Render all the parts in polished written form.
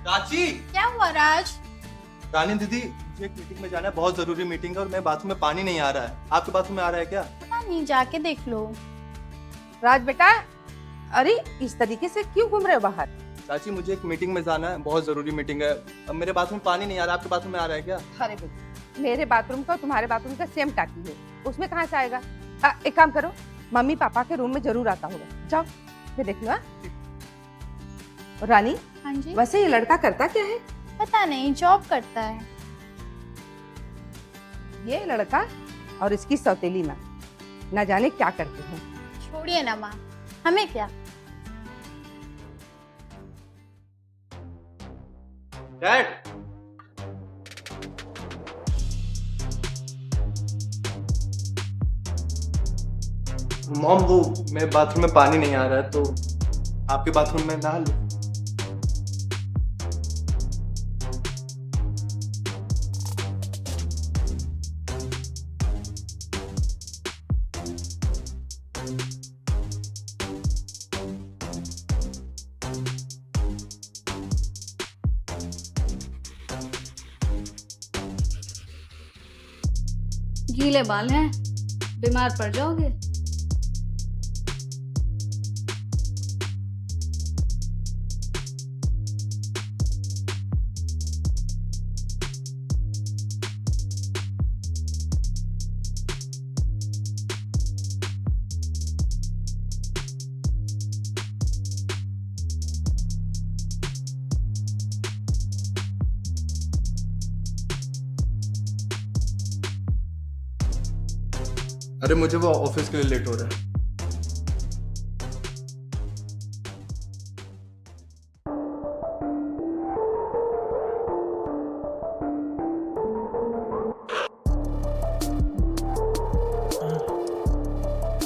चाची। क्या हुआ राज? रानी दीदी, मुझे एक मीटिंग में जाना है, बहुत जरूरी मीटिंग है और मैं बाथरूम में पानी नहीं आ रहा है। आपके बाथरूम में आ रहा है क्या? पता नहीं, जाके देख लो। राज बेटा, अरे इस तरीके से क्यों घूम रहे हो बाहर? चाची मुझे एक मीटिंग में जाना है, बहुत जरूरी मीटिंग है। अब मेरे बाथरूम में पानी नहीं आ रहा, आपके बाथरूम में आ रहा है क्या? अरे बेटा, मेरे बाथरूम का और तुम्हारे बाथरूम का सेम टाकी है, उसमें कहाँ से आएगा? एक काम करो, मम्मी पापा के रूम में जरूर आता होगा, जाओ मैं देख लो। रानी, हाँ जी। वैसे ये लड़का करता क्या है? पता नहीं, जॉब करता है। ये लड़का और इसकी सौतेली माँ न जाने क्या करते हैं। छोड़िए ना माँ, हमें क्या। डैड, मॉम वो मेरे बाथरूम में पानी नहीं आ रहा है तो आपके बाथरूम में नहा लो। गीले बाल हैं, बीमार पड़ जाओगे। अरे मुझे वो ऑफिस के लिए लेट हो रहा है।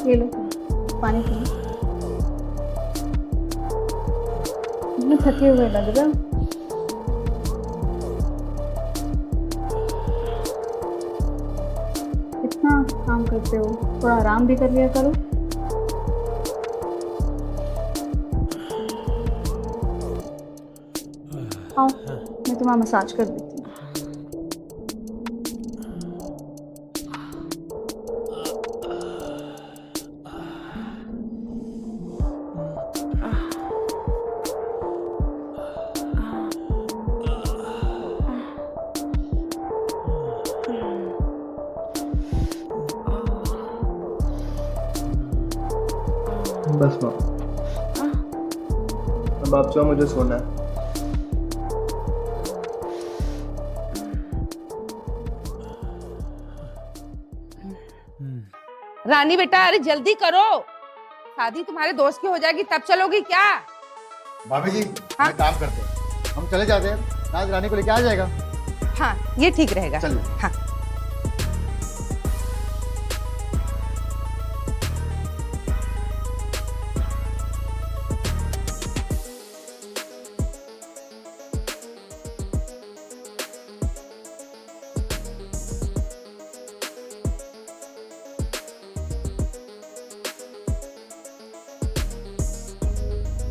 ये लो पानी पी। इतने थके हुए लग रहे हो। इतना काम करते हो, थोड़ा आराम भी कर लिया करो। आओ, मैं तुम्हारा मसाज कर देती हूँ। बस माँ, अब आप जाओ, मुझे सोना है। रानी बेटा, अरे जल्दी करो, शादी तुम्हारे दोस्त की हो जाएगी तब चलोगी क्या? भाभी जी, हाँ? एक काम करते हैं, हम चले जाते हैं, राज रानी को लेके आ जाएगा। हाँ, ये ठीक रहेगा। चलो। हाँ।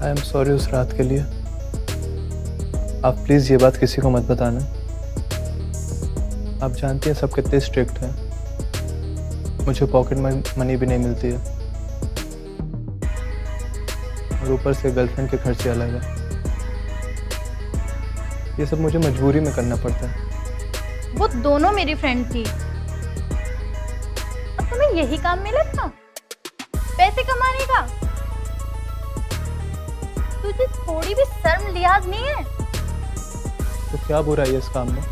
आई एम सॉरी उस रात के लिए। आप प्लीज़ ये बात किसी को मत बताना। आप जानती हैं सब कितने स्ट्रिक्ट हैं, मुझे पॉकेट मनी भी नहीं मिलती है और ऊपर से गर्लफ्रेंड के खर्चे अलग है। ये सब मुझे मजबूरी में करना पड़ता है। वो दोनों मेरी फ्रेंड थी और तुम्हें यही काम मिला था, पैसे कमाने का। तुझे थोड़ी भी शर्म लिहाज नहीं है? तो क्या बुराई है इस काम में?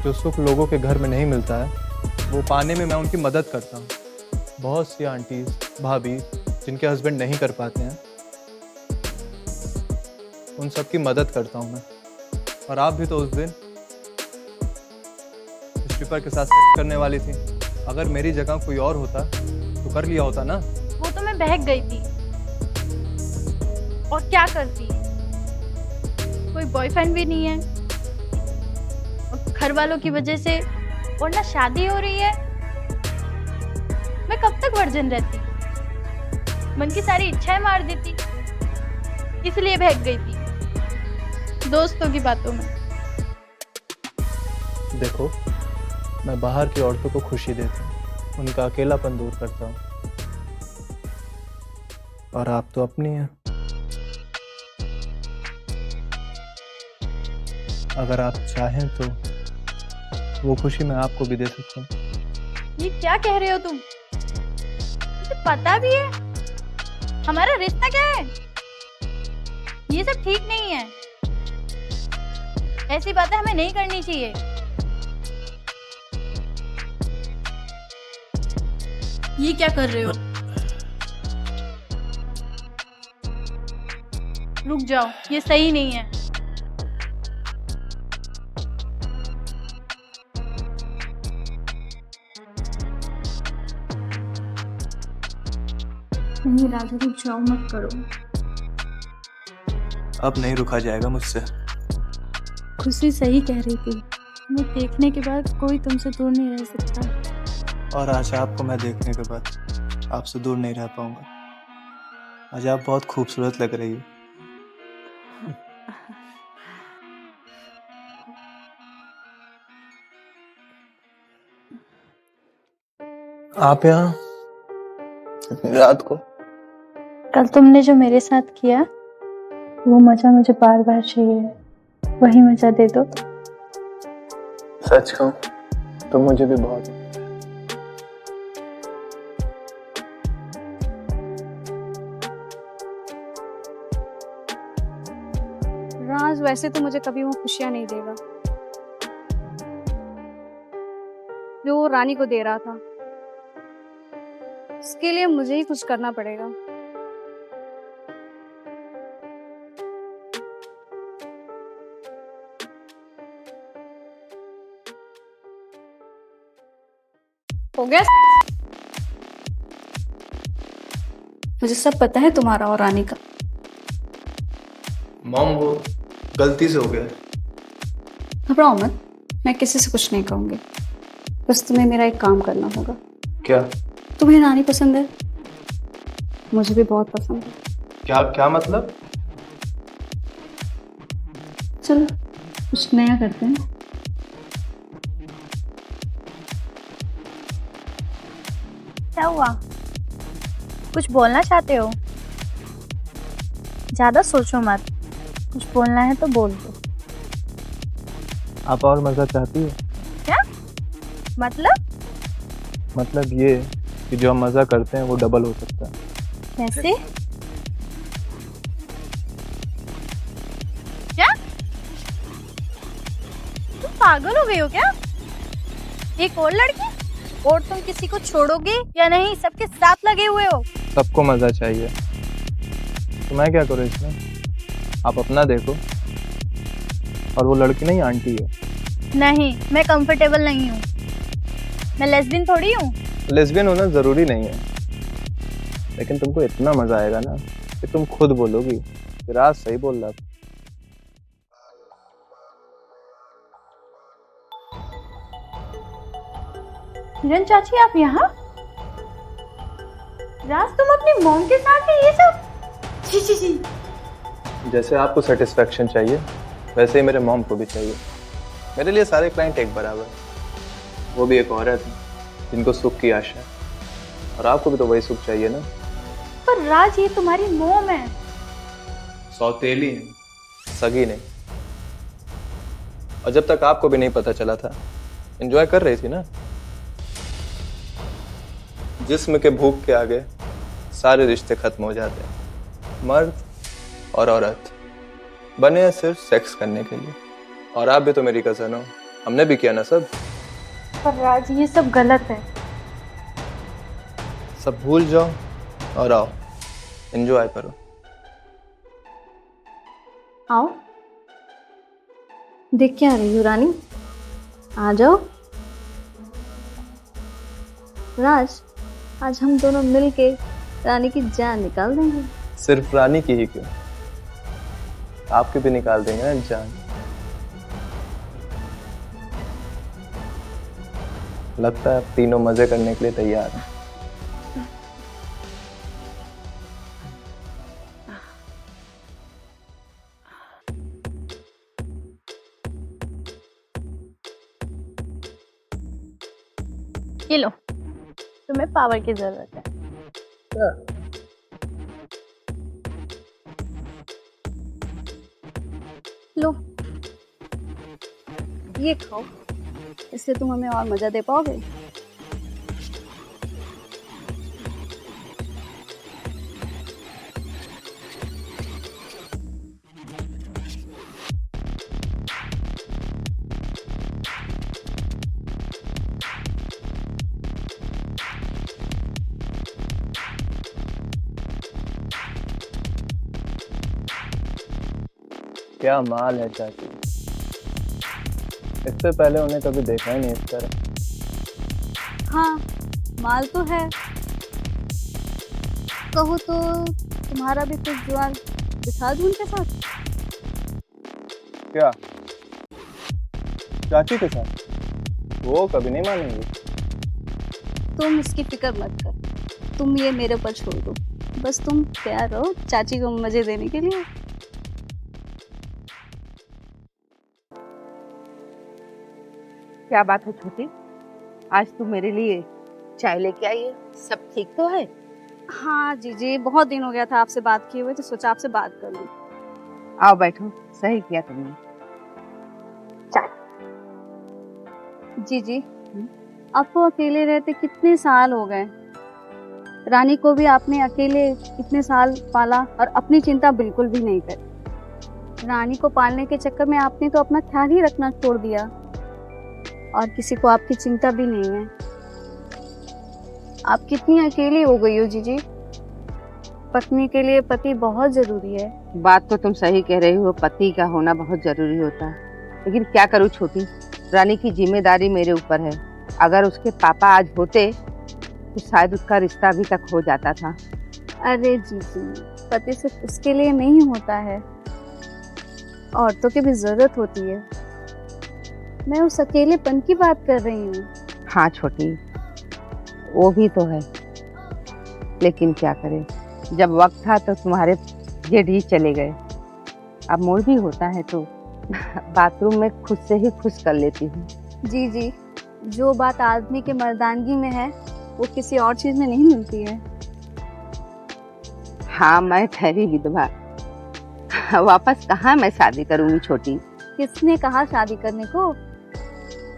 जो सुख लोगों के घर में नहीं मिलता है वो पाने में मैं उनकी मदद करता हूँ। बहुत सी आंटीज भाभी जिनके हस्बैंड नहीं कर पाते हैं, उन सब की मदद करता हूँ मैं। और आप भी तो उस दिन स्ट्रिपर के साथ सेक्स करने वाली थी। अगर मेरी जगह कोई और होता तो कर लिया होता ना। वो तो मैं बहक गई थी, और क्या करती, कोई बॉयफ्रेंड भी नहीं है और घर वालों की वजह से, और ना शादी हो रही है। मैं कब तक वर्जिन रहती, मन की सारी इच्छाएं मार देती, इसलिए बहक गई थी। दोस्तों की बातों में। देखो, मैं बाहर की औरतों को खुशी देता हूँ, उनका अकेलापन दूर करता हूँ, और आप तो अपनी हैं। अगर आप चाहें तो वो खुशी मैं आपको भी दे सकता हूँ। ये क्या कह रहे हो तुम? मुझे पता भी है हमारा रिश्ता क्या है। ये सब ठीक नहीं है, ऐसी बातें हमें नहीं करनी चाहिए। ये क्या कर रहे हो? रुक जाओ, ये सही नहीं है। नहीं राजा, रुक जाओ, मत करो। अब नहीं रुका जाएगा मुझसे। खुशी सही कह रही थी, मैं देखने के बाद कोई तुमसे दूर नहीं रह सकता। और आज आपको मैं देखने के बाद आपसे दूर नहीं रह पाऊंगा। आज आप बहुत खूबसूरत लग रही हो। आप यहाँ रात को? कल तुमने जो मेरे साथ किया वो मजा मुझे बार बार चाहिए, वही मजा दे दो। सच कहूं तो मुझे भी बहुत। राज वैसे तो मुझे कभी वो खुशियां नहीं देगा जो वो रानी को दे रहा था। इसके लिए मुझे ही कुछ करना पड़ेगा। हो गया? मुझे सब पता है तुम्हारा और रानी का। मॉम, वो गलती से हो गया। घबराओ मत, मैं किसी से कुछ नहीं कहूंगी। बस तुम्हें मेरा एक काम करना होगा। क्या? तुम्हें रानी पसंद है? मुझे भी बहुत पसंद है। क्या क्या मतलब? चलो कुछ नया करते हैं। क्या हुआ? कुछ बोलना चाहते हो? ज्यादा सोचो मत, कुछ बोलना है तो बोल दो। आप और मजा चाहती है? क्या मतलब ये कि जो हम मजा करते हैं वो डबल हो सकता है। कैसे? क्या तुम पागल हो गए हो क्या? एक और लड़की, और तुम किसी को छोड़ोगे या नहीं? सबके साथ लगे हुए हो। सबको मजा चाहिए, तो मैं क्या करूँ इसमें? आप अपना देखो। और वो लड़की नहीं, आंटी है। नहीं, मैं कंफर्टेबल नहीं हूँ। मैं लेस्बियन थोड़ी हूँ। लेस्बियन होना जरूरी नहीं है, लेकिन तुमको इतना मजा आएगा ना कि तुम खुद बोलोगी कि राज सही बोल रहा था। हिरन चाची, आप यहाँ? राज, तुम अपनी मॉम के साथ है ये सब? जी जी जी। जैसे आपको सेटिस्फेक्शन चाहिए वैसे ही मेरे मॉम को भी चाहिए। मेरे लिए सारे क्लाइंट एक बराबर हैं। वो भी एक औरत है जिनको सुख की आशा है, और आपको भी तो वही सुख चाहिए ना। पर राज, ये तुम्हारी मॉम है। सौतेली है, सगी नहीं। और जब तक आपको भी नहीं पता चला था, एंजॉय कर रही थी ना। जिस्म के भूख के आगे सारे रिश्ते खत्म हो जाते हैं। मर्द और औरत बने हैं सिर्फ सेक्स करने के लिए। और आप भी तो मेरी कजन हो, हमने भी किया ना सब। पर राज, ये सब गलत है। सब भूल जाओ और आओ, एंजॉय करो। आओ, देख क्या रही हो रानी? आ जाओ। राज, आज हम दोनों मिलके रानी की जान निकाल देंगे। सिर्फ रानी की ही क्यों, आपकी भी निकाल देंगे ना जान। लगता है आप तीनों मजे करने के लिए तैयार हैं। ये लो, तुम्हें पावर की जरूरत है। लो, ये खाओ, इससे तुम हमें और मजा दे पाओगे। क्या माल है चाची, इससे पहले उन्हें कभी देखा ही नहीं इस तरह। हाँ, माल तो है। कहो तो तुम्हारा भी कुछ जुआन दिखा दूं उनके साथ। क्या चाची के साथ? वो कभी नहीं मानेंगे। तुम इसकी फिक्र मत कर, तुम ये मेरे ऊपर छोड़ दो। बस तुम तैयार रहो चाची को मजे देने के लिए। क्या बात है छोटी, आज तू मेरे लिए चाय लेके आई है? सब ठीक तो है? हाँ जीजी, बहुत दिन हो गया था आपसे बात किए हुए, तो सोचा आपसे बात कर लूं। आओ बैठो, सही किया तुमने। जीजी, आपको अकेले रहते कितने साल हो गए। रानी को भी आपने अकेले इतने साल पाला और अपनी चिंता बिल्कुल भी नहीं करी। रानी को पालने के चक्कर में आपने तो अपना ख्याल ही रखना छोड़ दिया और किसी को आपकी चिंता भी नहीं है। आप कितनी अकेली हो गई हो जीजी। पत्नी के लिए पति बहुत जरूरी है। बात तो तुम सही कह रही हो, पति का होना बहुत जरूरी होता है, लेकिन क्या करूँ छोटी, रानी की जिम्मेदारी मेरे ऊपर है। अगर उसके पापा आज होते तो शायद उसका रिश्ता अभी तक हो जाता था। अरे जीजी, पति सिर्फ उसके लिए नहीं होता है, औरतों की भी जरूरत होती है। मैं उस अकेलेपन की बात कर रही हूँ। हाँ छोटी, वो भी तो है, लेकिन क्या करें, जब वक्त था तो तुम्हारे जेठ ही चले गए। अब मूड भी होता है तो बाथरूम में खुद से ही खुश कर लेती हूँ। जी जी, जो बात आदमी के मर्दानगी में है वो किसी और चीज में नहीं मिलती है। हाँ, मैं ठहरी विधवा, वापस कहाँ मैं शादी करूंगी छोटी। किसने कहा शादी करने को?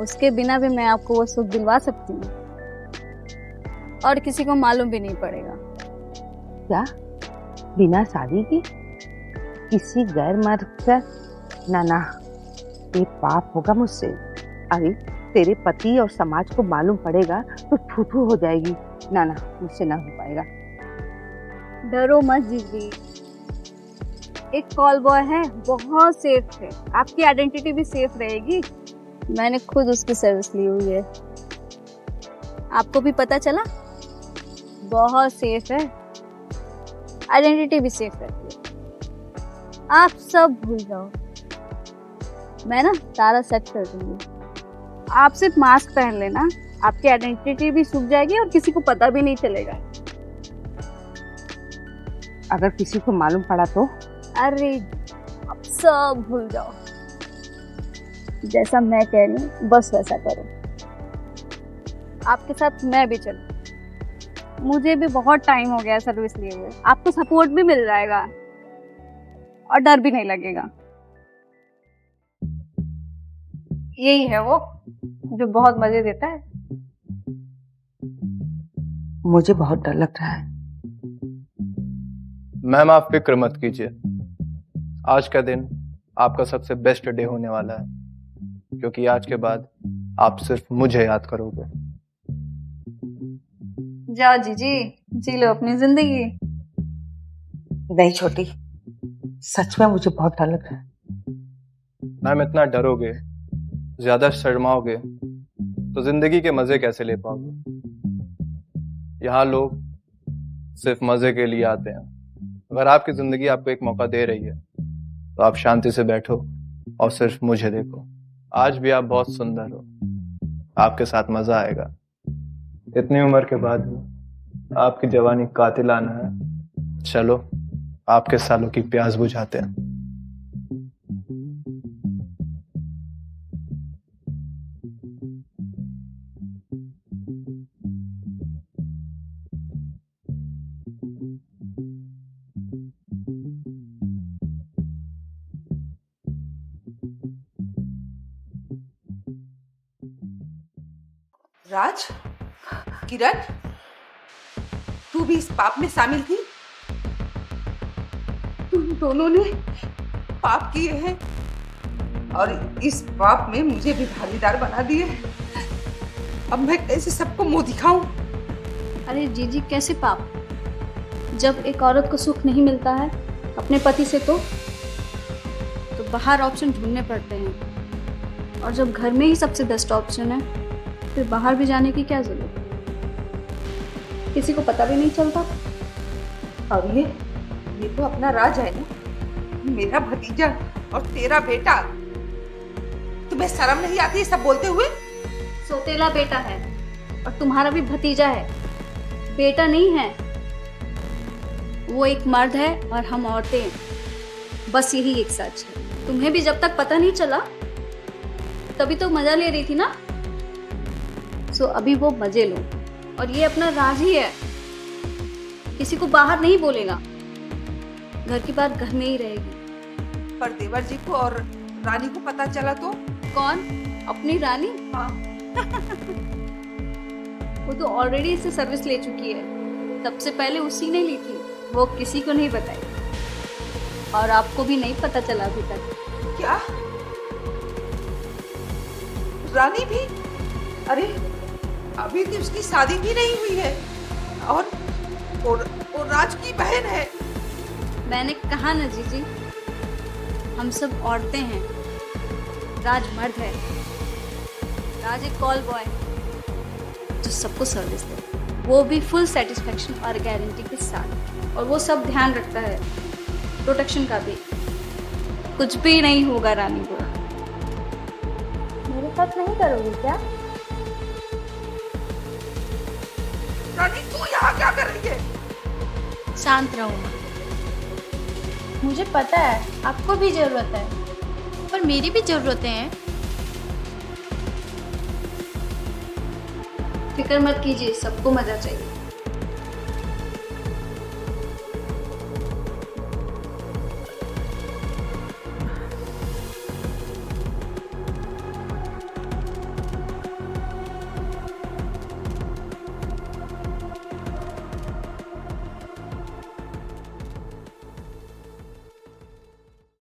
उसके बिना भी मैं आपको वो सुख दिलवा सकती हूँ और किसी को मालूम भी नहीं पड़ेगा। क्या बिना शादी के किसी गैर मर्द से? ना ना, ये पाप होगा मुझसे। अरे तेरे पति और समाज को मालूम पड़ेगा तो थू हो जाएगी। ना ना, मुझसे ना हो पाएगा। डरो मत जीजी, एक कॉल बॉय है, बहुत सेफ है, आपकी आइडेंटिटी भी सेफ रहेगी। मैंने खुद उसकी सर्विस ली हुई है। आपको भी पता चला? बहुत सेफ है, आइडेंटिटी भी सेफ रहती है। आप सब भूल जाओ, मैं ना सारा सेट कर दूंगी। आप सिर्फ मास्क पहन लेना, आपकी आइडेंटिटी भी छुप जाएगी और किसी को पता भी नहीं चलेगा। अगर किसी को मालूम पड़ा तो? अरे आप सब भूल जाओ, जैसा मैं कह रही हूँ बस वैसा करो। आपके साथ मैं भी चलूं। मुझे भी बहुत टाइम हो गया सर्विस लिए हुए। आपको सपोर्ट भी मिल जाएगा और डर भी नहीं लगेगा। यही है वो जो बहुत मजे देता है। मुझे बहुत डर लग रहा है। मैम आप फिक्र मत कीजिए, आज का दिन आपका सबसे बेस्ट डे होने वाला है, क्योंकि आज के बाद आप सिर्फ मुझे याद करोगे। जाओ जीजी, जी लो अपनी जिंदगी। नहीं छोटी, सच में मुझे बहुत डर लग रहा है। मैम इतना डरोगे, ज्यादा शर्माओगे तो जिंदगी के मजे कैसे ले पाओगे? यहाँ लोग सिर्फ मजे के लिए आते हैं। अगर आपकी जिंदगी आपको एक मौका दे रही है तो आप शांति से बैठो और सिर्फ मुझे देखो। आज भी आप बहुत सुंदर हो, आपके साथ मजा आएगा। इतनी उम्र के बाद भी आपकी जवानी कातिलाना है। चलो आपके सालों की प्यास बुझाते हैं। राज, किरण, तू भी इस पाप में शामिल थी? तुम दोनों ने पाप किए हैं और इस पाप में मुझे भी भागीदार बना दिए। अब मैं कैसे सबको मुंह दिखाऊं? अरे जीजी, कैसे पाप? जब एक औरत को सुख नहीं मिलता है अपने पति से तो बाहर ऑप्शन ढूंढने पड़ते हैं, और जब घर में ही सबसे बेस्ट ऑप्शन है फिर बाहर भी जाने की क्या जरूरत? किसी को पता भी नहीं चलता। और ये तो अपना राज है ना, मेरा भतीजा और तेरा बेटा। तुम्हें शर्म नहीं आती ये सब बोलते हुए? सौतेला बेटा है और तुम्हारा भी भतीजा है, बेटा नहीं है। वो एक मर्द है और हम औरतें हैं, बस यही एक सच है। तुम्हें भी जब तक पता नहीं चला तभी तो मजा ले रही थी ना, सो अभी वो मजे लो। और ये अपना राज ही है, किसी को बाहर नहीं बोलेगा, घर की बात घर में ही रहेगी। पर देवर जी को और रानी को पता चला तो? कौन? अपनी रानी? हाँ। वो तो ऑलरेडी इससे सर्विस ले चुकी है, सबसे पहले उसी ने ली थी, वो किसी को नहीं बताई और आपको भी नहीं पता चला अभी तक। क्या? रानी भी? अरे अभी तो उसकी शादी भी नहीं हुई है और राज की बहन है। मैंने कहा ना जीजी, हम सब औरतें हैं, राज मर्द है। राज एक कॉल बॉय जो सबको सर्विस दे, वो भी फुल सेटिस्फेक्शन और गारंटी के साथ, और वो सब ध्यान रखता है, प्रोटेक्शन का भी। कुछ भी नहीं होगा रानी को। मेरे साथ नहीं करोगे क्या? रानी तू यहाँ क्या कर रही है? शांत रहो माँ। मुझे पता है आपको भी जरूरत है। पर मेरी भी जरूरतें हैं। फिक्र मत कीजिए, सबको मजा चाहिए।